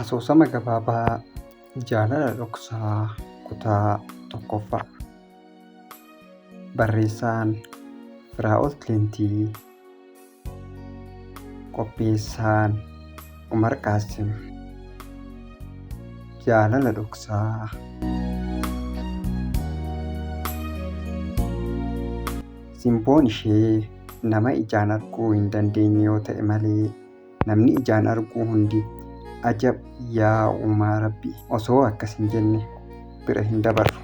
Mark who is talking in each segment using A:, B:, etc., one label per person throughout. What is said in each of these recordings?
A: Asoosama gabaabaa Jaalala Dhoksaa Kutaa Tokkoffaa. Barreessaan Firaa'ol Tilentii. Qopheessaan Umar Qaasim. Jaalala Dhoksaa. Simboon ishee nama ijaan arguu hin dandeenye yoo ta'e malee namni ijaan arguu hundi ajab yaa uumaa Rabbi osoo akkas hin jenne bira hin dabarru.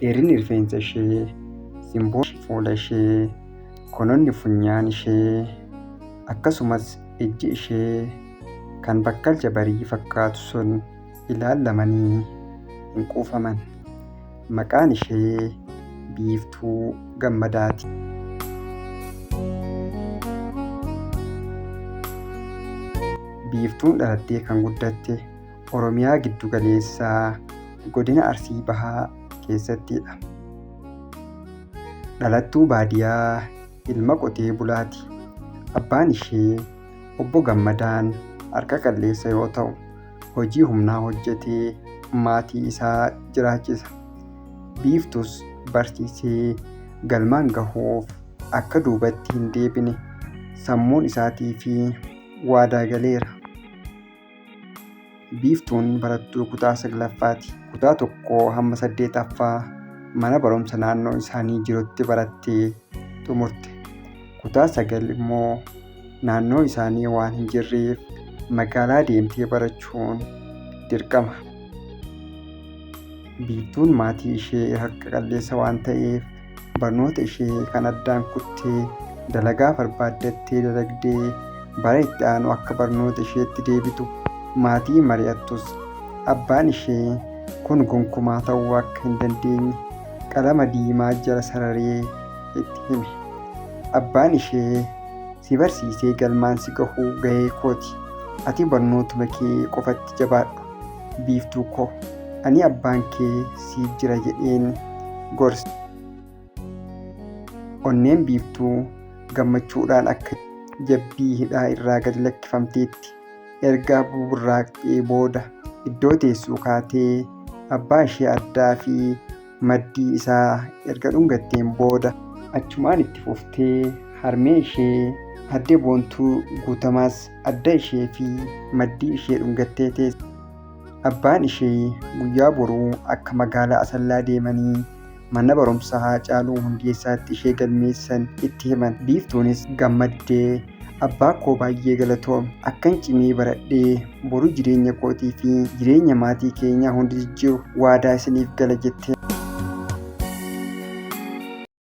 A: Dheerinni rifeensa ishee, simboon fuula ishee, kononni funyaan ishee akkasumas ijji ishee kan bakkalcha barii fakkaatu sun ilaalamanii hin quufaman. Maqaan ishee Biiftuu Gammadaati. Biiftuun dhalattee kan guddatte Oromiyaa giddu galeessaa godina Arsii Bahaa keessattidha. Dhalattuu baadiyyaa ilma qotee bulaati. Abbaan ishee obbo Gammadaan harka qalleessa yoo ta'u hojii humnaa hojjetee maatii isaa jiraachisa. Biiftuus barsiisee galmaan gahuuf akka duubatti hin deebine sammuun isaatii fi waadaa galeera. Biiftuun barattuu kutaa 9ffaati. Kutaa 1 hamma 8ffaa mana barumsa naannoo isaanii jirutti barattee xumurte. Kutaa 9 immoo naannoo isaanii waan hin jirreef magaalaa deemtee barachuun dirqama. Biiftuun maatii ishee harka qalleessa waan ta'eef barnoota ishee kan addaan kuttee dalagaa barbaaddattee dalagdee bara itti aanu akka barnoota isheetti deebitu maatii mari'attus abbaan ishee kun gonkumaa ta'uu akka hin dandeenye qalama diimaa jala sararee itti hime. Abbaan ishee si barsiisee galmaan si gahuu gahee kooti. Ati barnootuma kee qofatti jabaadhu. Biiftuu koo ani abbaan kee siif jira jedheen gorse. Onneen Biiftuu gammachuudhaan akka jabbii hidhaa irraa gadi lakkifamteetti erga burraaqxee booda iddoo teessuu kaatee abbaa ishee addaa fi maddii isaa erga dhungatteen booda achumaan itti fuftee harmee ishee adde Boontuu Guutamaas adda ishee fi maddii ishee dhungattee teesse. Abbaan ishee guyyaa boruu akka magaalaa Asallaa deemanii mana barumsaa Haacaaluu Hundeessaatti ishee galmeessan itti himan. Biiftuunis gammaddee abbaa koo baay'ee galatoomi, akkan cimee baradhee boru jireenya kootii fi jireenya maatii keenyaa hundi jijjiiru waadaa isiniif gala jettee.